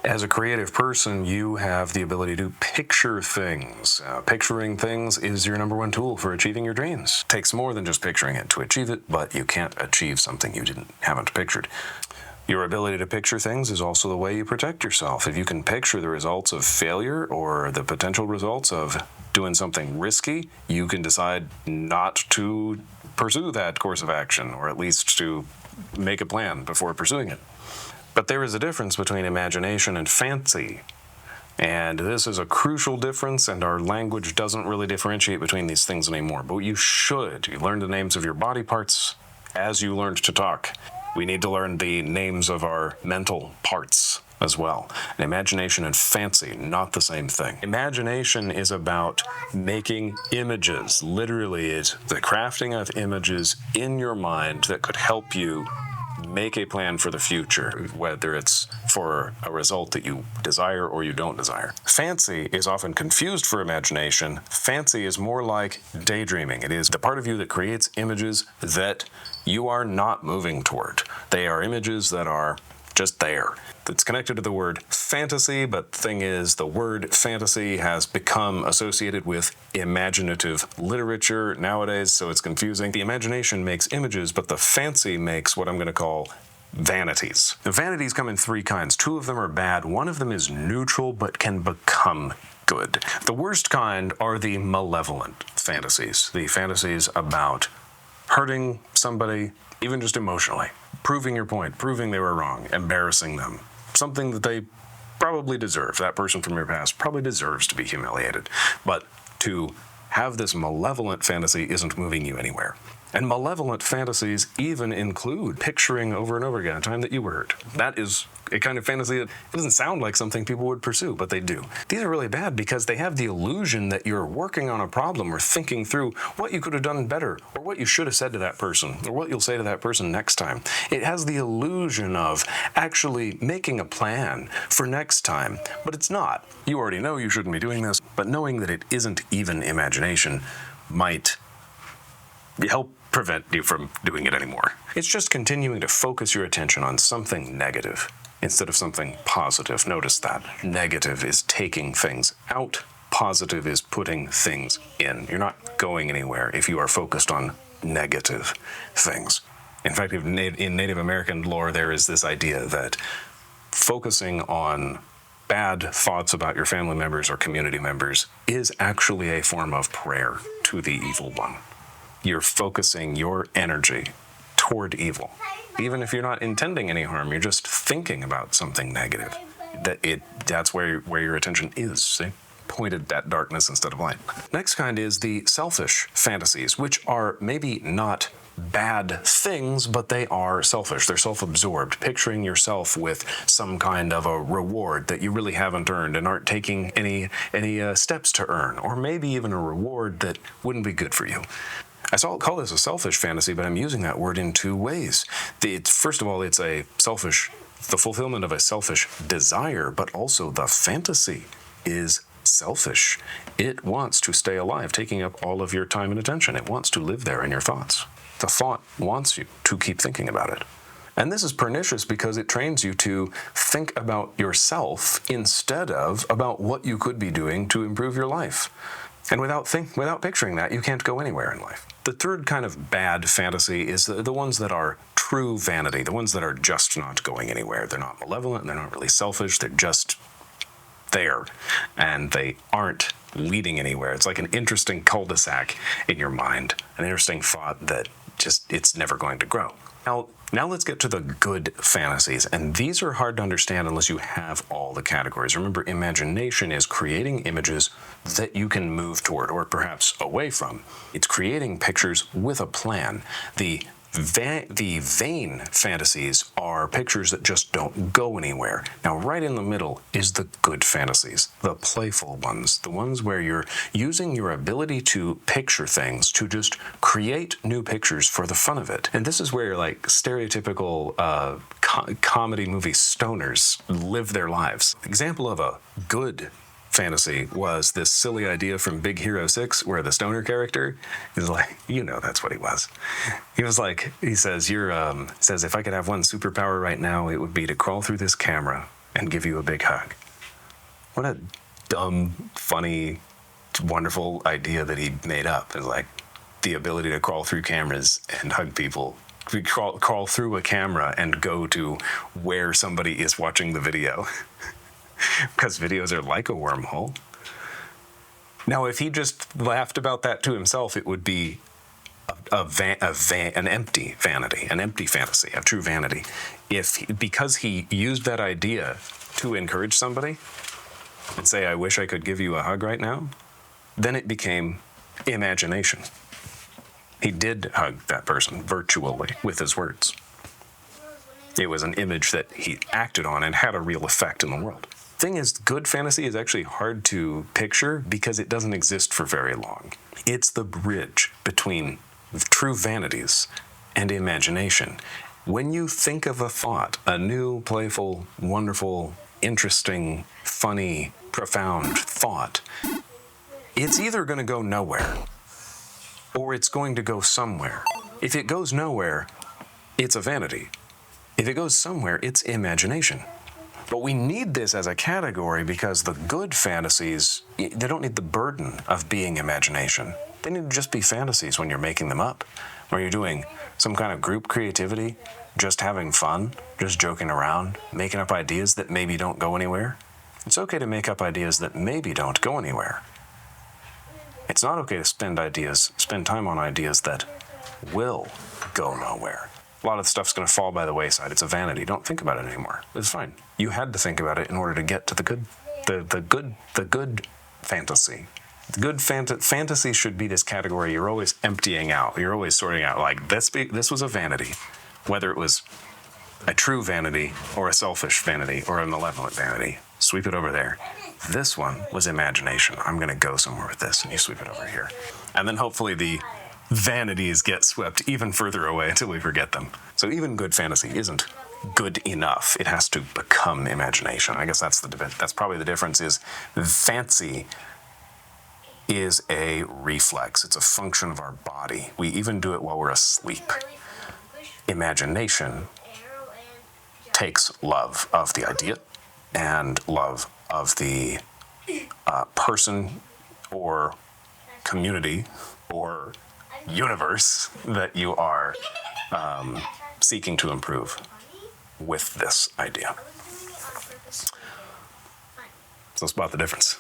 As a creative person, you have the ability to picture things. Picturing things is your number one tool for achieving your dreams. It takes more than just picturing it to achieve it, but you can't achieve something you haven't pictured. Your ability to picture things is also the way you protect yourself. If you can picture the results of failure or the potential results of doing something risky, you can decide not to pursue that course of action, or at least to make a plan before pursuing it. But there is a difference between imagination and fancy. And this is a crucial difference, and our language doesn't really differentiate between these things anymore. But you should. You learn the names of your body parts as you learned to talk. We need to learn the names of our mental parts as well. And imagination and fancy, not the same thing. Imagination is about making images. Literally, it's the crafting of images in your mind that could help you make a plan for the future, whether it's for a result that you desire or you don't desire. Fancy is often confused for imagination. Fancy is more like daydreaming. It is the part of you that creates images that you are not moving toward. They are images that are just there. It's connected to the word fantasy, but the thing is, the word fantasy has become associated with imaginative literature nowadays, so it's confusing. The imagination makes images, but the fancy makes what I'm going to call vanities. The vanities come in three kinds. Two of them are bad. One of them is neutral, but can become good. The worst kind are the malevolent fantasies. The fantasies about hurting somebody, even just emotionally, proving your point, proving they were wrong, embarrassing them. Something that they probably deserve. That person from your past probably deserves to be humiliated. But to have this malevolent fantasy isn't moving you anywhere. And malevolent fantasies even include picturing over and over again a time that you were hurt. That is a kind of fantasy that doesn't sound like something people would pursue, but they do. These are really bad because they have the illusion that you're working on a problem or thinking through what you could have done better, or what you should have said to that person, or what you'll say to that person next time. It has the illusion of actually making a plan for next time, but it's not. You already know you shouldn't be doing this, but knowing that it isn't even imagination might help prevent you from doing it anymore. It's just continuing to focus your attention on something negative instead of something positive. Notice that. Negative is taking things out. Positive is putting things in. You're not going anywhere if you are focused on negative things. In fact, in Native American lore, there is this idea that focusing on bad thoughts about your family members or community members is actually a form of prayer to the evil one. You're focusing your energy toward evil. Even if you're not intending any harm, you're just thinking about something negative. That's where your attention is, see? Pointed at darkness instead of light. Next kind is the selfish fantasies, which are maybe not bad things, but they are selfish. They're self-absorbed, picturing yourself with some kind of a reward that you really haven't earned and aren't taking any steps to earn, or maybe even a reward that wouldn't be good for you. I call this a selfish fantasy, but I'm using that word in two ways. First of all, it's the fulfillment of a selfish desire, but also the fantasy is selfish. It wants to stay alive, taking up all of your time and attention. It wants to live there in your thoughts. The thought wants you to keep thinking about it. And this is pernicious because it trains you to think about yourself instead of about what you could be doing to improve your life. And without picturing that, you can't go anywhere in life. The third kind of bad fantasy is the ones that are true vanity, the ones that are just not going anywhere. They're not malevolent, they're not really selfish, they're just there, and they aren't leading anywhere. It's like an interesting cul-de-sac in your mind, an interesting thought that it's never going to grow. Now let's get to the good fantasies, and these are hard to understand unless you have all the categories. Remember, imagination is creating images that you can move toward, or perhaps away from. It's creating pictures with a plan. The vain fantasies are pictures that just don't go anywhere. Now, right in the middle is the good fantasies, the playful ones, the ones where you're using your ability to picture things to just create new pictures for the fun of it. And this is where like stereotypical comedy movie stoners live their lives. Example of a good fantasy was this silly idea from Big Hero 6 where the stoner character is like, that's what he was. He says, if I could have one superpower right now, it would be to crawl through this camera and give you a big hug. What a dumb, funny, wonderful idea that he made up. Is like the ability to crawl through cameras and hug people. Crawl through a camera and go to where somebody is watching the video. Because videos are like a wormhole. Now, if he just laughed about that to himself, it would be an empty vanity, an empty fantasy, a true vanity. Because he used that idea to encourage somebody and say, I wish I could give you a hug right now, then it became imagination. He did hug that person virtually with his words. It was an image that he acted on and had a real effect in the world. Thing is, good fantasy is actually hard to picture because it doesn't exist for very long. It's the bridge between true vanities and imagination. When you think of a thought, a new, playful, wonderful, interesting, funny, profound thought, it's either going to go nowhere or it's going to go somewhere. If it goes nowhere, it's a vanity. If it goes somewhere, it's imagination. But we need this as a category because the good fantasies, they don't need the burden of being imagination. They need to just be fantasies when you're making them up, when you're doing some kind of group creativity, just having fun, just joking around, making up ideas that maybe don't go anywhere. It's okay to make up ideas that maybe don't go anywhere. It's not okay to spend time on ideas that will go nowhere. A lot of the stuff's going to fall by the wayside. It's a vanity. Don't think about it anymore. It's fine. You had to think about it in order to get to the good fantasy. The good fantasy should be this category you're always emptying out. You're always sorting out, like, this was a vanity, whether it was a true vanity or a selfish vanity or a malevolent vanity. Sweep it over there. This one was imagination. I'm going to go somewhere with this, and you sweep it over here. And then hopefully the vanities get swept even further away until we forget them. So even good fantasy isn't good enough. It has to become imagination. I guess that's probably the difference. Is fancy is a reflex. It's a function of our body. We even do it while we're asleep. Imagination takes love of the idea and love of the person or community or universe that you are seeking to improve with this idea. So spot the difference.